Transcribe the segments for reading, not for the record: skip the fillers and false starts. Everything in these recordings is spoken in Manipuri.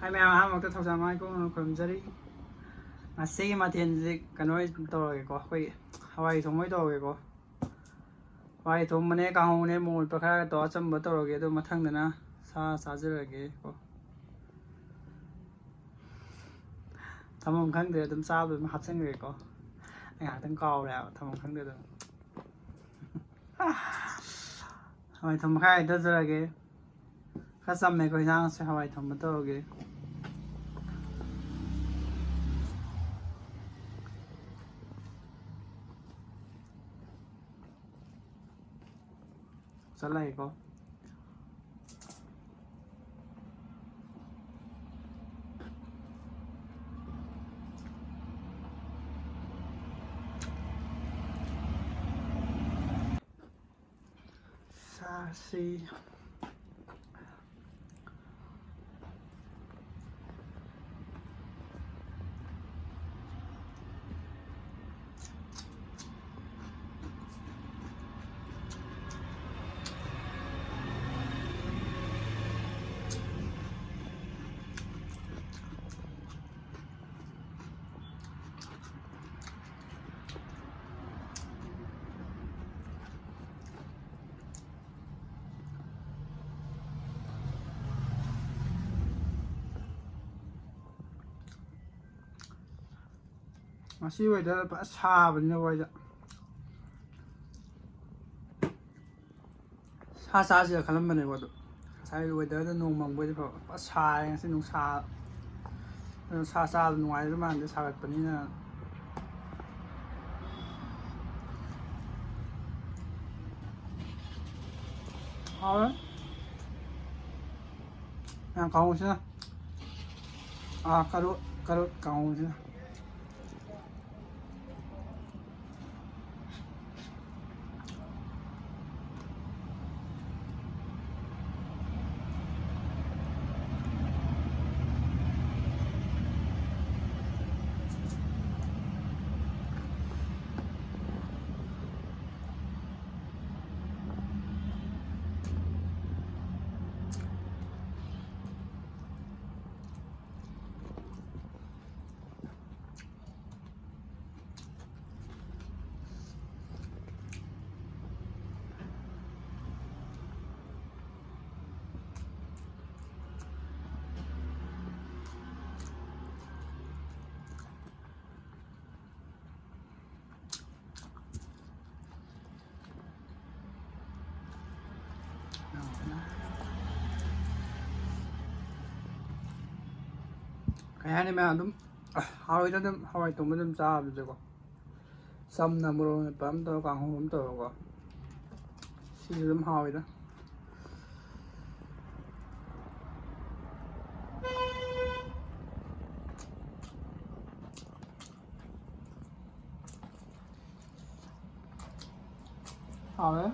Hai mèo ha một thầu sản mai cũng khởi rất đi mà xí mà tiền gì cái nói tôi có cái Hawaii thông mấy tôi có Hawaii thông mà này càng này một bậc khác đó chấm bớt tôi cái tôi mà thằng nữa sa sa dữ cái có thằng ông khăn được tấm sao rồi mà học sinh người có anh hạ tăng caoแล้วthằng ông khăn được Hawaii thông khai đó dữ cái khách sạn này có sang sẽ Hawaii thông bớt tôi cái rất là có xa xỉ masih weather pas sahabnya wajah sa sih kalau mana waktu saya weather itu nunggu wajah pas sa yang sih nunggu sa nunggu aja mah dia sangat peningnya apa yang kamu sih kalau kamu sih cái này mà đúng Hawaii đó đúng Hawaii tụi mình đúng sao bây giờ có xong là mua bấm tôi còn không bấm tôi có xí đúng Hawaii đó Hawaii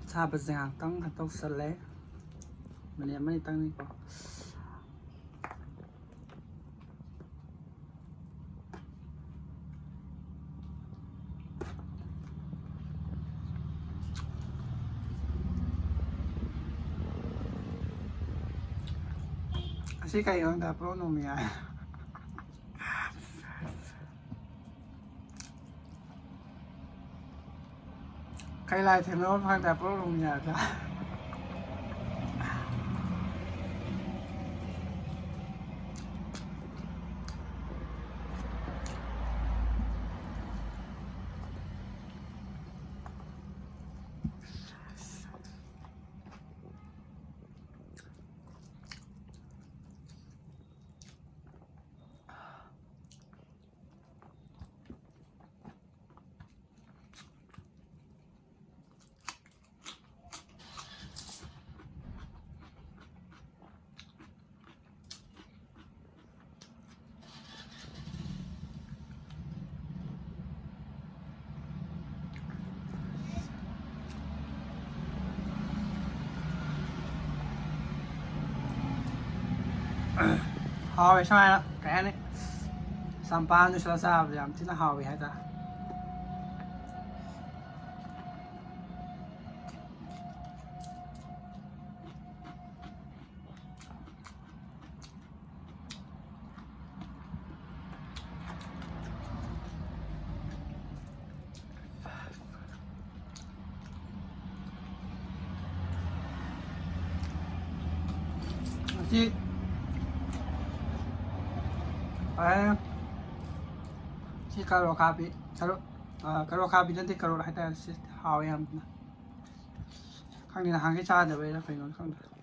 sa bây giờ tăng hạt tóc sợi lé mình em mới tăng đi có sih kayak orang dapur nomia kayak lại thì nó orang dapur nomia ra Hawaii sao đó cái này sampan itu salah satu yang tidak Hawaii ada ꯁꯤ ꯁꯤ ꯀꯔꯣꯠ ꯑꯈꯥꯕꯤ ꯀꯔꯣꯠ ꯑꯈꯥꯕꯤ ꯅꯠꯇꯦ ꯀꯔꯣꯠ ꯍꯥꯏꯇꯥꯔꯦ ꯁꯤ ꯍꯥꯎꯋꯦ ꯌꯥꯝꯅ ꯈꯪꯗꯦ ꯅꯍꯥꯟꯒꯩ ꯆꯥꯗꯕꯩꯔꯥ ꯀꯩꯅꯣ ꯈꯪꯗꯦ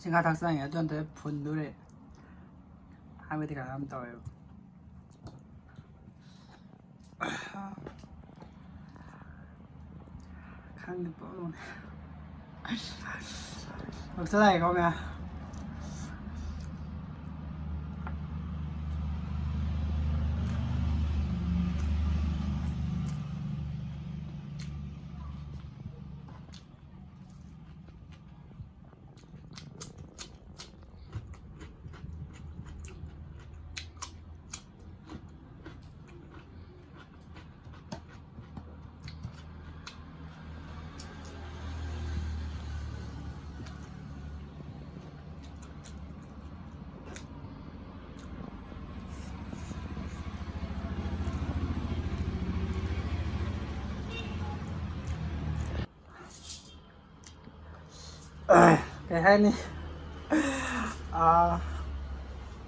ꯁꯤꯡꯒꯥ ꯊꯛꯆꯪꯉꯦ ꯑꯗꯨ ꯅꯠꯇꯦ ꯐꯨꯟꯗꯨꯔꯦ ꯍꯥꯏꯕꯗꯤ ꯀꯩꯅꯣꯝ ꯇꯧꯋꯦꯕ ꯈꯪꯗꯦ ꯄꯣꯠꯂꯣꯅꯦ ꯂꯥꯛꯁꯤꯜꯂꯛꯑꯦꯀꯣ ꯃꯌꯥꯝ kể hay đi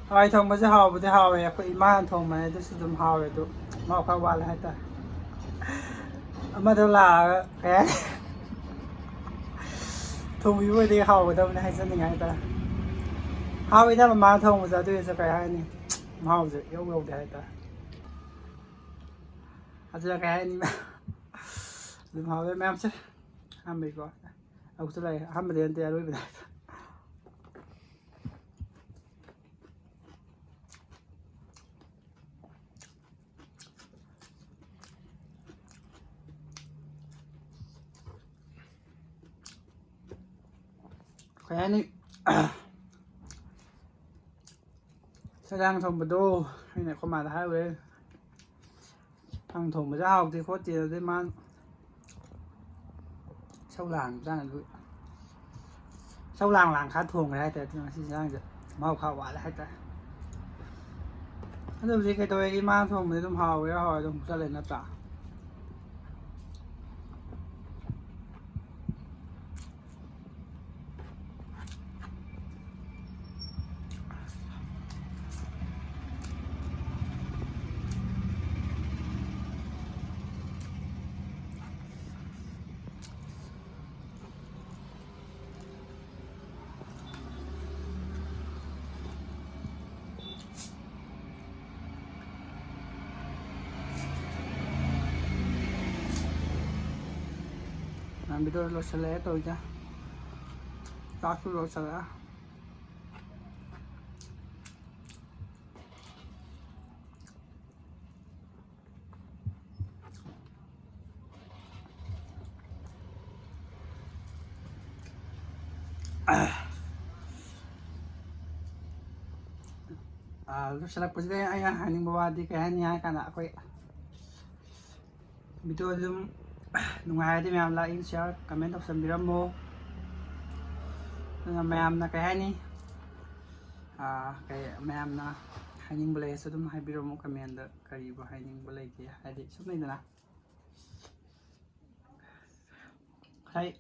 hawai thongbase hawbudi hawe akhoi iman thongmane adusu dum hawe du ma kha wala haita amadu la kay thongbi bodi hawgadabne haisaningai ta hawe da ma thongbase adu yesu kay hani mahawse yowde haita adu kay hani dum hawe memse ambi ko aku tulai hamde ante aroi bida kayani sadang thongbado aina khomada hawe thang thongbase hawde khotti ade man sâu làng ra là lụi sâu làng khá thường nàyแต่ที่สร้างจะมาข้าวหวานแล้วให้แต่ถ้าดูสิใครตัวไอ้มาทงมันต้องหาวไว้หาวตรงจะเลยนะจ๊ะvideo lo selesai tu je, tak tu lo selesai. Lo selesai pun dia ayah hani bawa di kayak ni ayah kan aku video tu nungai di mem like share comment of sambiramo na mem na kay ni kay mem na haning balay so dum haibiramo comment da kari ba haning balay ki hadi sumay na kay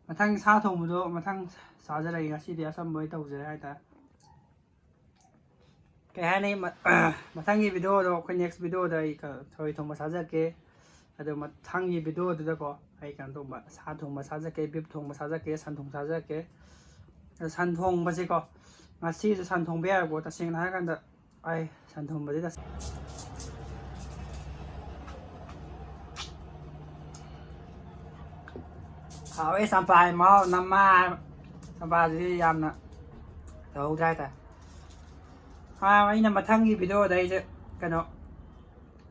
mathang sa thong mo do mathang sa jarai ngasi di asam boy tawjare hai ta kay ni mathang gi video do ko next video da I ka thoi thong ma sa ja ke अदो मथांगी वीडियो दुदको आई कान तो सा थोंग मा साजके बिफ थोंग मा साजके सान थोंग साजके सान थोंग बसेको ngasi je san thong bia go ta sing na kan da ai san thong ba da ai san pai ma nam ma san ba ji yam na do dai ta ai na mathang gi video dai je kano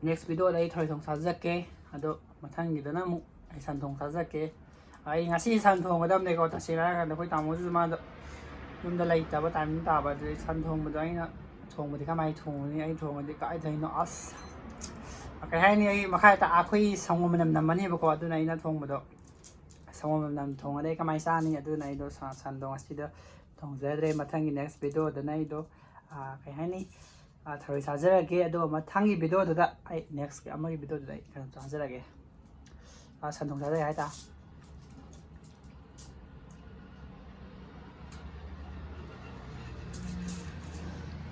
next video dai thoi thong sa ja ke ꯑꯗꯣ ꯃꯊꯪꯒꯤꯗꯅ ꯑꯃꯨꯛ ꯑꯩ ꯁꯟ ꯊꯣꯡ ꯆꯥꯖꯔꯛꯀꯦ ꯑꯩ ꯉꯁꯤ ꯁꯟ ꯊꯣꯡꯒꯗꯕꯅꯦꯀꯣ ꯇꯁꯦꯡꯅ ꯍꯥꯏꯔꯀꯥꯟꯗ ꯑꯩꯈꯣꯏ ꯇꯥꯃꯣꯁꯨ ꯃꯥꯗꯣ ꯌꯨꯝꯗ ꯂꯩꯇꯕ ꯇꯥꯏꯃꯤꯡ ꯇꯥꯕ ꯑꯗꯨꯗꯩ ꯁꯟ ꯊꯣꯡꯕꯗꯣ ꯑꯩꯅ ꯊꯣꯡꯕꯗꯤ ꯀꯃꯥꯏꯅ ꯊꯣꯡꯒꯅꯤ ꯑꯩ ꯊꯣꯡꯉꯗꯤ ꯀꯥꯏꯗꯩꯅꯣ ꯑꯁ ꯀꯩ ꯍꯥꯏꯅꯤ ꯑꯩ ꯃꯈꯥꯗ ꯑꯩꯈꯣꯏ ꯁꯪꯒꯣꯝ ꯃꯅꯝ ꯅꯝꯃꯅꯦꯕꯀꯣ ꯑꯗꯨꯅ ꯑꯩꯅ ꯊꯣꯡꯕꯗꯣ ꯁꯪꯒꯣꯝ ꯃꯅꯝ ꯊꯣꯡꯉꯗꯤ ꯑꯩ ꯀꯃꯥꯏꯅ ꯆꯥꯅꯤ ꯑꯗꯨꯅ ꯑꯩꯗꯣ ꯁꯟꯗꯣ ꯉꯁꯤꯗ ꯊꯣꯡꯖꯗ꯭ꯔꯦ ꯃꯊꯪꯒꯤ ꯅꯦꯛꯁ ꯚꯤꯗꯤꯑꯣꯗꯅ ꯑꯩꯗꯣ ꯀꯩ ꯍꯥꯏꯅꯤ ꯊꯔꯣꯏ ꯆꯥꯖꯔꯒꯦ ꯑꯗꯨꯒ ꯃꯊꯪꯒꯤ ꯚꯤꯗꯤꯑꯣꯗꯨꯗ ꯑꯩ ꯅꯦꯛꯁ ꯑꯃꯒꯤ ꯚꯤꯗꯤꯑꯣꯗꯨꯗ ꯑꯩ ꯀꯩꯅꯣ ꯆꯥꯖꯔꯒꯦ ꯁꯟ ꯊꯣꯡ ꯆꯥꯖꯔꯒꯦ ꯍꯥꯏꯇꯥꯔꯦ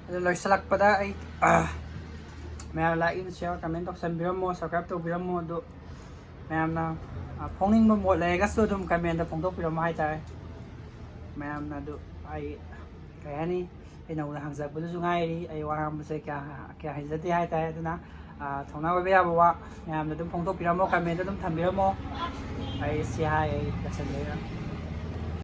ꯑꯗꯨ ꯂꯣꯏꯁꯤꯜꯂꯛꯄꯗ ꯑꯩ ꯃꯌꯥꯝ ꯂꯥꯏꯛ ꯑꯦꯟ ꯁꯤꯌꯔ ꯀꯃꯦꯟ ꯇꯧꯁꯟꯕꯤꯔꯝꯃꯣ ꯁꯕꯁꯀ꯭ꯔꯥꯏꯕ ꯇꯧꯕꯤꯔꯝꯃꯣ ꯑꯗꯨ ꯃꯌꯥꯝꯅ ꯐꯣꯡꯅꯤꯡꯕ ꯃꯣꯠ ꯂꯩꯔꯒꯁꯨ ꯑꯗꯨꯝ ꯀꯃꯦꯟꯗ ꯐꯣꯡꯗꯣꯛꯄꯤꯔꯝꯃꯣ ꯍꯥꯏꯇꯥꯔꯦ ꯃꯌꯥꯝꯅ ꯑꯗꯨ ꯑꯩ ꯀꯩ ꯍꯥꯏꯅꯤ ꯑꯩ ꯅꯧꯅ ꯍꯪꯖꯔꯛꯄꯗꯨꯁꯨ ꯉꯥꯏꯔꯤ ꯑꯩ ꯋꯥ ꯉꯥꯡꯕꯁꯦ ꯀꯌꯥ ꯍꯩꯖꯗꯦ ꯍꯥꯏꯇꯥꯔꯦ ꯑꯗꯨꯅ ꯊꯧꯅꯥ ꯑꯣꯏꯕ ꯌꯥꯕ ꯋꯥ ꯃꯌꯥꯝꯅ ꯑꯗꯨꯝ ꯐꯣꯡꯗꯣꯛꯄꯤꯔꯝꯃꯣ ꯀꯃꯦꯟꯗ ꯑꯗꯨꯝ ꯊꯝꯕꯤꯔꯝꯃꯣ ꯑꯩ ꯁꯤ ꯍꯥꯏ ꯑꯩ ꯂꯣꯏꯁꯤꯟꯖꯔꯦ